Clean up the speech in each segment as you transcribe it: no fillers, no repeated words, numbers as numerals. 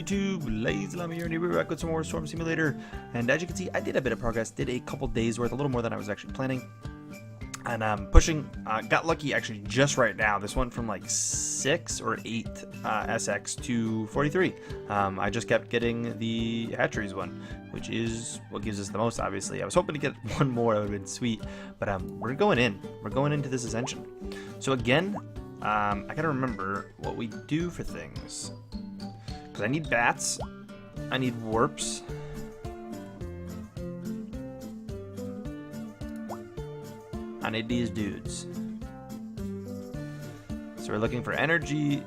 YouTube? LazeeLlama here, and we're back with some more Storm Simulator. And as you can see, I did a bit of progress, did a couple days worth, a little more than I was actually planning. And pushing, got lucky actually just right now. This went from like 6 or 8 SX to 43. I just kept getting the hatcheries one, which is what gives us the most, obviously. I was hoping to get one more, that would have been sweet. But we're going in. We're going into this Ascension. So again, I gotta remember what we do for things. Because I need bats. I need warps. I need these dudes. So we're looking for energy.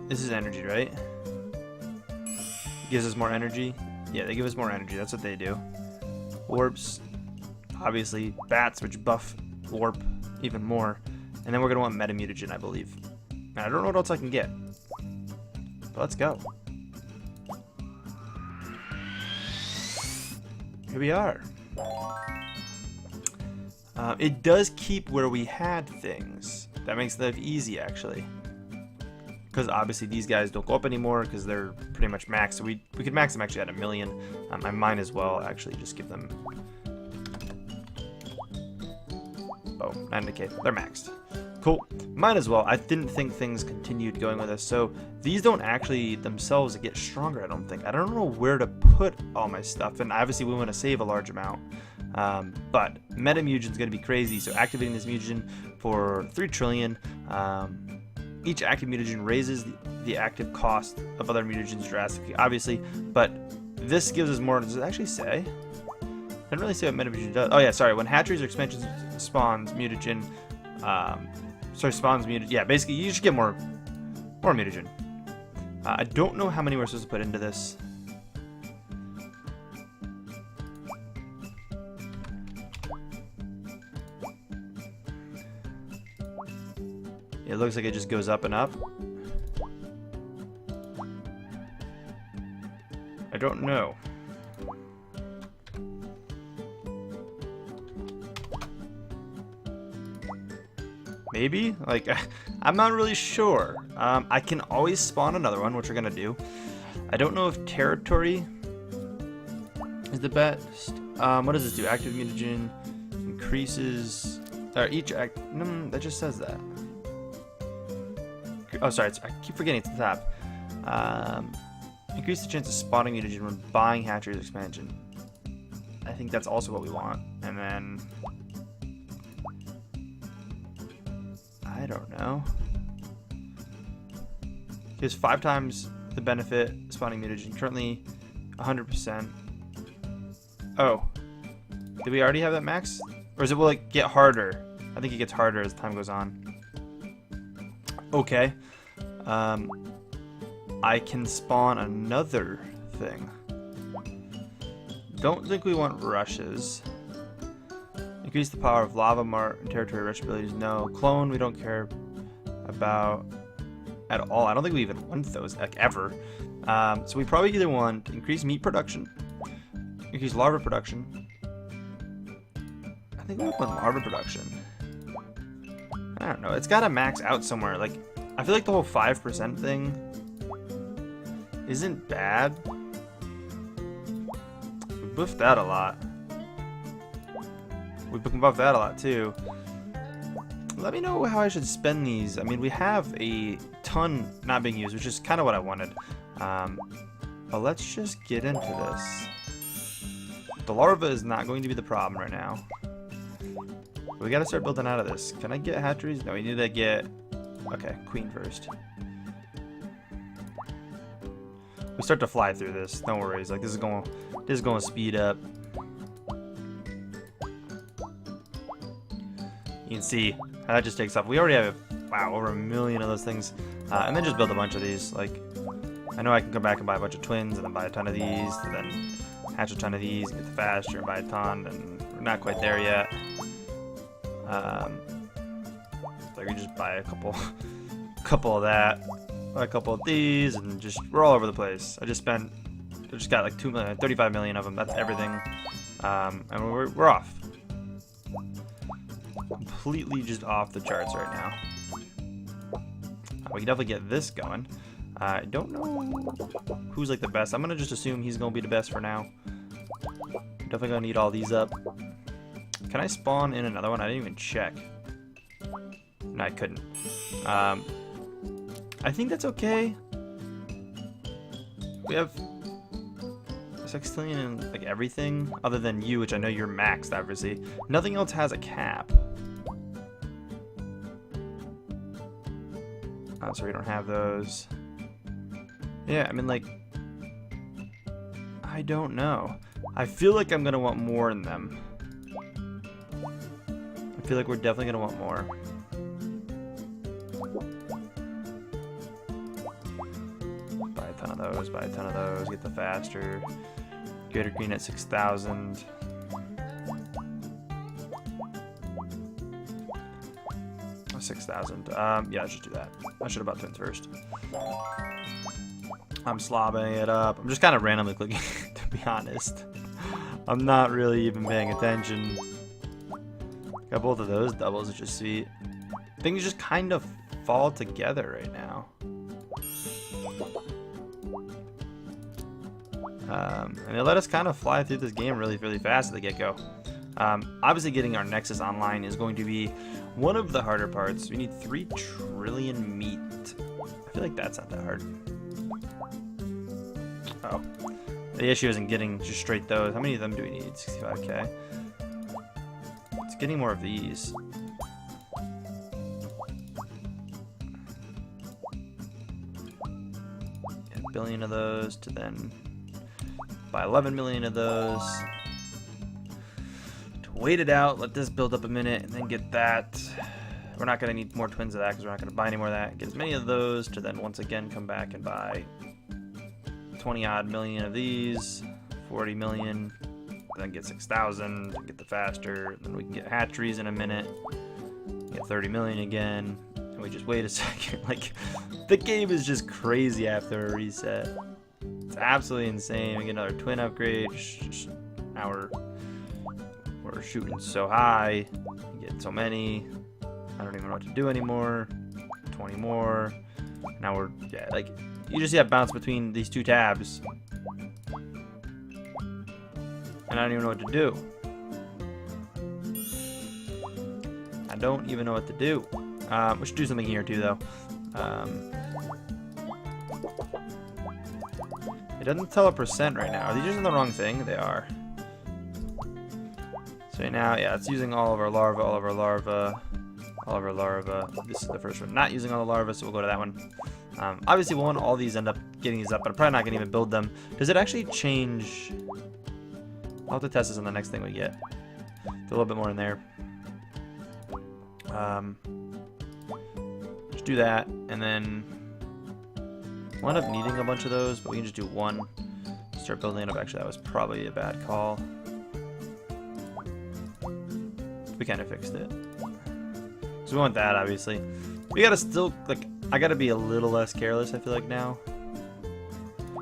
This is energy, right? It gives us more energy. Yeah, they give us more energy. That's what they do. Warps. Obviously, bats, which buff warp even more. And then we're going to want metamutagen, I believe. And I don't know what else I can get. But let's go. Here we are. It does keep where we had things. That makes life easy, actually. Because obviously these guys don't go up anymore because they're pretty much maxed. So we could max them actually at 1 million. I might as well actually just give them... Oh, 9k. They're maxed. Cool. Might as well. I didn't think things continued going with us. So these don't actually themselves get stronger, I don't think. I don't know where to put all my stuff. And obviously we want to save a large amount. But Metamugen is going to be crazy, so activating this mutagen for 3 trillion. Each active mutagen raises the active cost of other mutagens drastically, obviously, but this gives us more. Does it actually say? I didn't really say what Metamugen does. Oh yeah, sorry. When hatcheries or expansions spawns mutagen, spawns mutagen. Yeah, basically you just get more mutagen. I don't know how many we're supposed to put into this. It looks like it just goes up and up. I don't know. Maybe? Like, I'm not really sure. I can always spawn another one, which we're gonna do. I don't know if territory is the best. What does this do? Active mutagen increases... each act... that just says that. Oh, sorry, I keep forgetting it's the top. Increase the chance of spawning mutagen when buying hatcheries expansion. I think that's also what we want. And then... I don't know. Gives 5 times the benefit spawning mutagen. Currently 100%. Oh. Did we already have that max? Or will it get harder? I think it gets harder as time goes on. Okay. I can spawn another thing. Don't think we want rushes. Increase the power of lava mart and territory rush abilities. No. Clone we don't care about at all. I don't think we even want those, like, ever. So we probably either want increase meat production, increase larva production. I think we want larva production. I don't know. It's got to max out somewhere. Like, I feel like the whole 5% thing isn't bad. We buffed that a lot. We can buff that a lot too. Let me know how I should spend these. I mean, we have a ton not being used, which is kind of what I wanted. But let's just get into this. The larva is not going to be the problem right now. We gotta start building out of this. Can I get hatcheries? No, we need to get... Okay, queen first. We start to fly through this. No worries. Like, this is going to speed up. You can see how that just takes off. We already have, wow, over 1 million of those things. And then just build a bunch of these. Like, I know I can come back and buy a bunch of twins and then buy a ton of these, and then hatch a ton of these, and get the faster and buy a ton, and we're not quite there yet. So I can just buy a couple of that, buy a couple of these, and just, we're all over the place. I just got like 2 million, 35 million of them. That's everything. And we're off. Completely just off the charts right now. We can definitely get this going. I don't know who's like the best. I'm gonna just assume he's gonna be the best for now. Definitely gonna need all these up. Can I spawn in another one? I didn't even check. No, I couldn't. I think that's okay. We have sextillion and like everything other than you, which I know you're maxed, obviously. Nothing else has a cap. Oh, so we don't have those. Yeah, I mean, like, I don't know. I feel like I'm gonna want more in them. I feel like we're definitely gonna want more. Buy a ton of those, buy a ton of those, get the faster. Greater green at 6,000. Oh, 6,000. Yeah, let's just do that. I should have bought twins first. I'm slobbing it up. I'm just kind of randomly clicking, to be honest. I'm not really even paying attention. Got both of those doubles, which is sweet. Things just kind of fall together right now. And they let us kind of fly through this game really, really fast at the get-go. Obviously, getting our Nexus online is going to be one of the harder parts. We need 3 trillion meat. I feel like that's not that hard. Oh. The issue isn't getting just straight those. How many of them do we need? 65k. It's getting more of these. Get 1 billion of those to then buy 11 million of those. To wait it out, let this build up a minute, and then get that. We're not going to need more twins of that because we're not going to buy any more of that. Get as many of those to then once again come back and buy 20 odd million of these, 40 million, then get 6,000, get the faster, then we can get hatcheries in a minute, get 30 million again, and we just wait a second. Like, the game is just crazy after a reset. It's absolutely insane. We get another twin upgrade. Now we're shooting so high, we get so many. I don't even know what to do anymore. 20 more. Now we're, yeah, like, you just see that bounce between these 2 tabs. And I don't even know what to do. I don't even know what to do. We should do something here too, though. It doesn't tell a percent right now. Are these using the wrong thing? They are. So right now, yeah, it's using all of our larvae, all of our larvae. All of our larvae. This is the first one not using all the larvae, so we'll go to that one. Obviously, we'll want all these end up getting these up, but I'm probably not going to even build them. Does it actually change? I'll have to test this on the next thing we get. Do a little bit more in there. Just do that, and then we'll end up needing a bunch of those, but we can just do one. Start building it up. Actually, that was probably a bad call. We kind of fixed it. So we want that, obviously. We gotta still, like, I gotta be a little less careless, I feel like, now.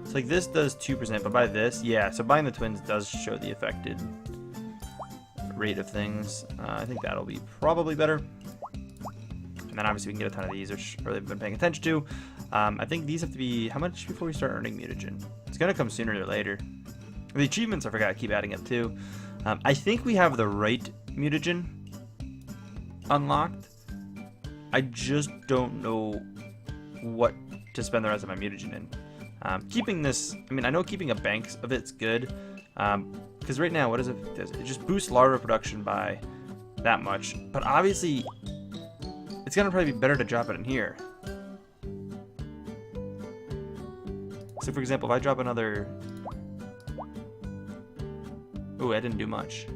So, like, this does 2%, but by this, yeah, so buying the twins does show the affected rate of things. I think that'll be probably better. And then, obviously, we can get a ton of these, which I've really been paying attention to. I think these have to be, how much before we start earning mutagen? It's gonna come sooner or later. The achievements, I forgot, I keep adding up, too. I think we have the right mutagen unlocked. I just don't know what to spend the rest of my mutagen in. Keeping this, I mean, I know keeping a bank of it's good, because right now, what does it do? It just boosts larva production by that much, but obviously, it's gonna probably be better to drop it in here. So, for example, if I drop another, ooh, I didn't do much.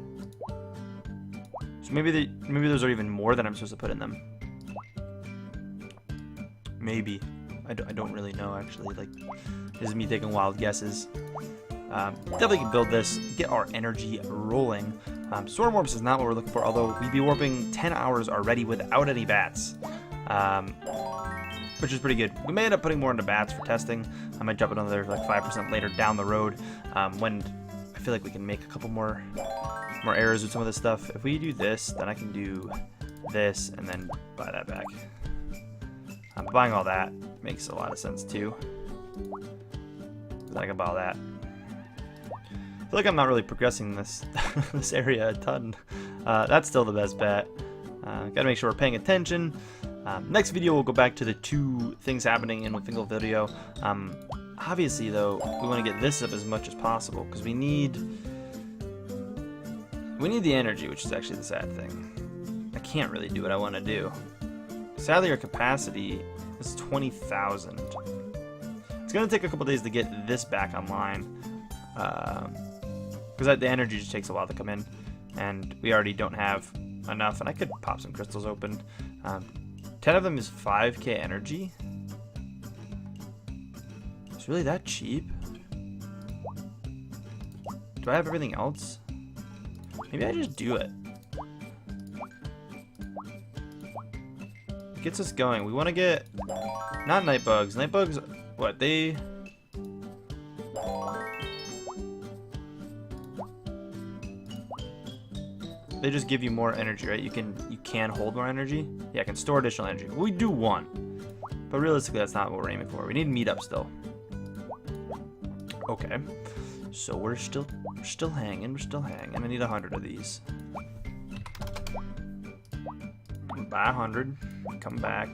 So maybe those are even more than I'm supposed to put in them. Maybe. I don't really know, actually. Like, this is me taking wild guesses. Definitely can build this, get our energy rolling. Storm warps is not what we're looking for, although we'd be warping 10 hours already without any bats. Which is pretty good. We may end up putting more into bats for testing. I might drop another like 5% later down the road, when I feel like we can make a couple more errors with some of this stuff. If we do this, then I can do this and then buy that back. Buying all that makes a lot of sense too. I can buy that. I feel like I'm not really progressing this this area a ton. That's still the best bet. Gotta make sure we're paying attention. Next video we'll go back to the 2 things happening in a single video. Obviously though, we want to get this up as much as possible because we need the energy, which is actually the sad thing. I can't really do what I want to do. Sadly, our capacity is 20,000. It's gonna take a couple days to get this back online. Because the energy just takes a while to come in, and we already don't have enough. And I could pop some crystals open. 10 of them is 5k energy. It's really that cheap? Do I have everything else? Maybe I just do it. It gets us going. We want to get not night bugs. Night bugs, what they? They just give you more energy, right? You can hold more energy. Yeah, I can store additional energy. We do want, but realistically, that's not what we're aiming for. We need meat up still. Okay, so we're still hanging. We're still hanging. I need 100 of these. Buy 100. Come back.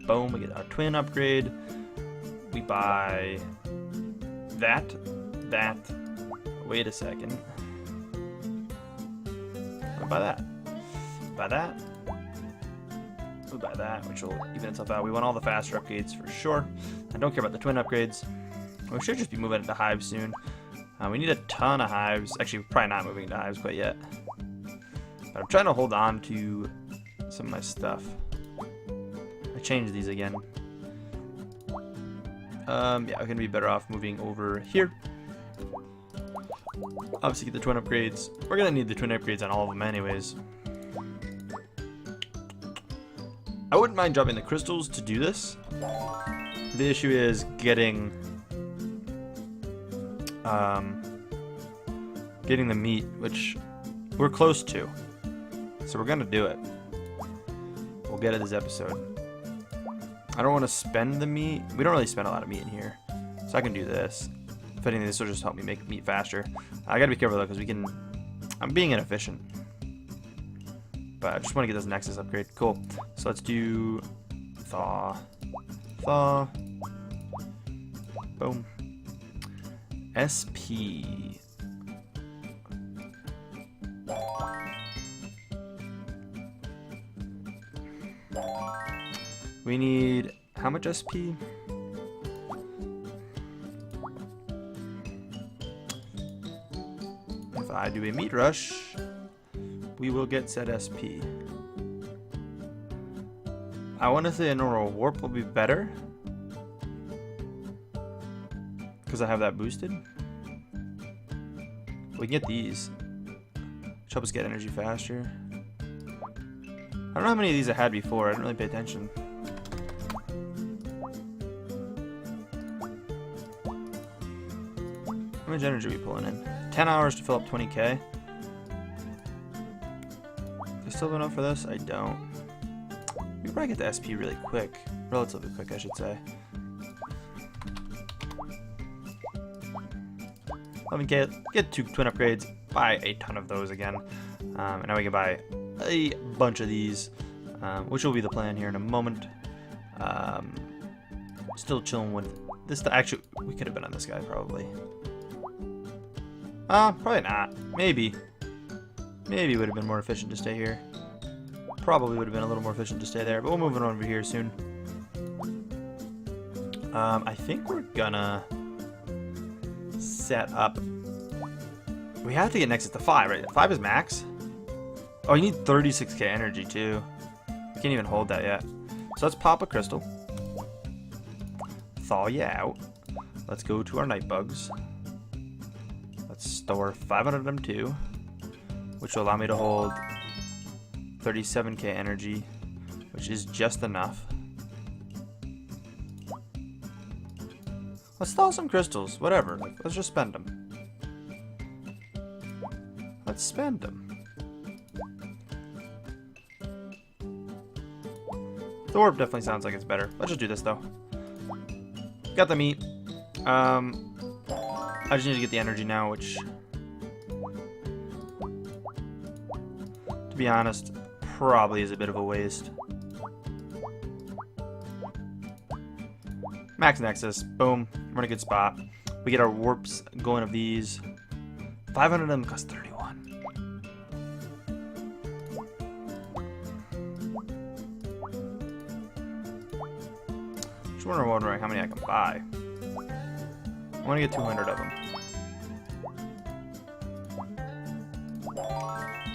Boom. We get our twin upgrade. We buy that. Wait a second. Buy that. Buy that. We'll buy that, which will even itself out. We want all the faster upgrades for sure. I don't care about the twin upgrades. We should just be moving into hives soon. We need a ton of hives. Actually, we're probably not moving into hives quite yet. But I'm trying to hold on to some of my stuff. I changed these again. Yeah, we're gonna be better off moving over here. Obviously get the twin upgrades. We're gonna need the twin upgrades on all of them anyways. I wouldn't mind dropping the crystals to do this. The issue is getting the meat, which we're close to. So we're gonna do it. We'll get it this episode. I don't want to spend the meat. We don't really spend a lot of meat in here. So I can do this. If anything, this will just help me make meat faster. I gotta be careful though, because I'm being inefficient. But I just want to get this Nexus upgrade. Cool. So let's do thaw. Boom. SP. We need how much SP? If I do a meat rush, we will get said SP. I want to say a normal warp will be better because I have that boosted. We can get these, which help us get energy faster. I don't know how many of these I had before. I didn't really pay attention. How much energy are we pulling in? 10 hours to fill up 20k. Do I still have enough for this? I don't. We probably get the SP really quick. Relatively quick, I should say. 11k. Get 2 twin upgrades. Buy a ton of those again. And now we can buy a bunch of these, which will be the plan here in a moment. Still chilling with this. Actually, we could have been on this guy probably. Probably not. Maybe. Maybe it would have been more efficient to stay here. Probably would have been a little more efficient to stay there, but we'll move on over here soon. I think we're gonna set up. We have to get Nexus to 5, right? 5 is max. Oh, you need 36k energy too. We can't even hold that yet. So let's pop a crystal. Thaw you out. Let's go to our night bugs. Let's store 500 of them too, which will allow me to hold 37k energy, which is just enough. Let's thaw some crystals, whatever. Like, let's just spend them. Let's spend them. The warp definitely sounds like it's better. Let's just do this though. Got the meat. I just need to get the energy now, which, to be honest, probably is a bit of a waste. Max Nexus, boom, we're in a good spot. We get our warps going of these. 500 of them cost 31. Just wondering how many I can buy. I want to get 200 of them.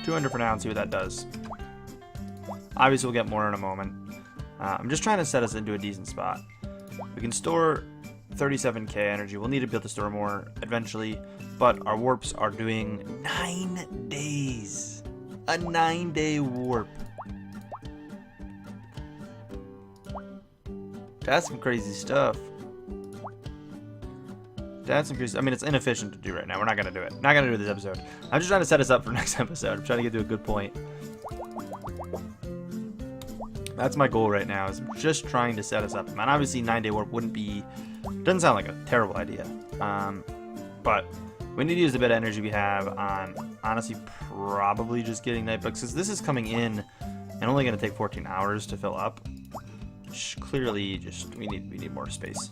200 for now and see what that does. Obviously, we'll get more in a moment. I'm just trying to set us into a decent spot. We can store 37k energy. We'll need to be able to store more eventually, but our warps are doing 9 days. A 9-day warp. That's some crazy stuff. That's some crazy. I mean, it's inefficient to do right now. We're not gonna do it. Not gonna do this episode. I'm just trying to set us up for next episode. I'm trying to get to a good point. That's my goal right now. Is I'm just trying to set us up. And obviously, 9-day warp wouldn't be. Doesn't sound like a terrible idea. But we need to use the bit of energy we have on, honestly, probably just getting night books, because this is coming in and only going to take 14 hours to fill up. Which clearly, just we need more space.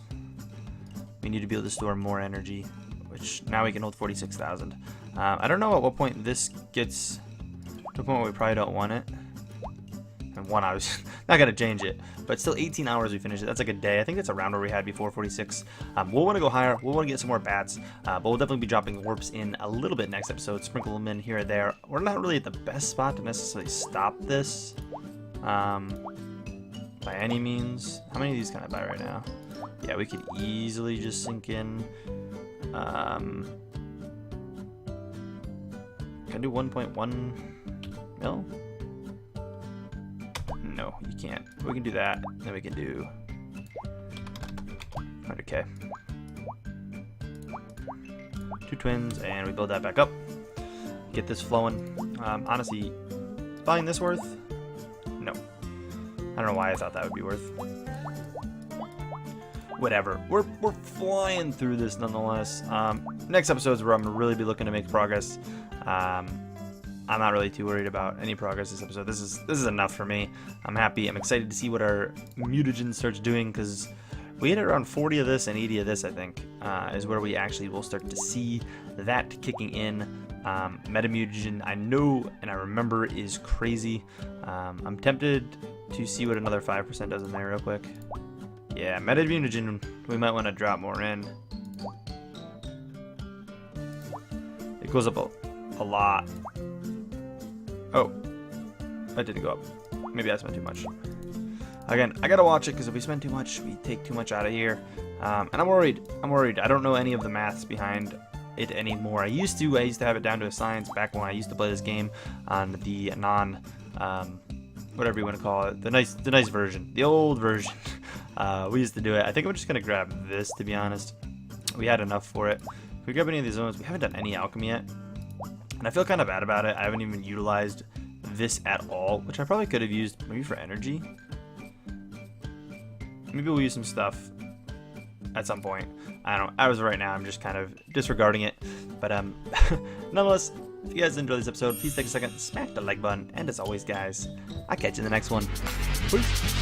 We need to be able to store more energy, which now we can hold 46,000. I don't know at what point this gets to a point where we probably don't want it. And one, I was not going to change it, but still 18 hours we finished it. That's like a day. I think that's around where we had before, 46. We'll want to go higher. We'll want to get some more bats, but we'll definitely be dropping warps in a little bit next episode. Sprinkle them in here or there. We're not really at the best spot to necessarily stop this by any means. How many of these can I buy right now? Yeah, we could easily just sink in. Can I do 1.1 mil? No, you can't. We can do that. Then we can do 100k. 2 twins, and we build that back up. Get this flowing. Honestly, buying this worth? No. I don't know why I thought that would be worth. Whatever. We're flying through this nonetheless. Next episode's where I'm gonna really be looking to make progress. I'm not really too worried about any progress this episode. This is enough for me. I'm happy. I'm excited to see what our mutagen starts doing, because we hit around 40 of this and 80 of this, I think, is where we actually will start to see that kicking in. Metamutagen, I know and I remember, is crazy. I'm tempted to see what another 5% does in there real quick. Yeah, metamutagen, we might want to drop more in. It goes up a lot. Oh, that didn't go up. Maybe I spent too much. Again, I gotta watch it, because if we spend too much, we take too much out of here. And I'm worried. I don't know any of the maths behind it anymore. I used to have it down to a science back when I used to play this game on the whatever you want to call it, the nice version, the old version. We used to do it. I think I'm just gonna grab this, to be honest. We had enough for it. If we grab any of these zones, we haven't done any alchemy yet. And I feel kind of bad about it. I haven't even utilized this at all, which I probably could have used maybe for energy. Maybe we'll use some stuff at some point. I don't know. As of right now, I'm just kind of disregarding it. But nonetheless, if you guys enjoyed this episode, please take a second, smack the like button. And as always, guys, I'll catch you in the next one. Peace.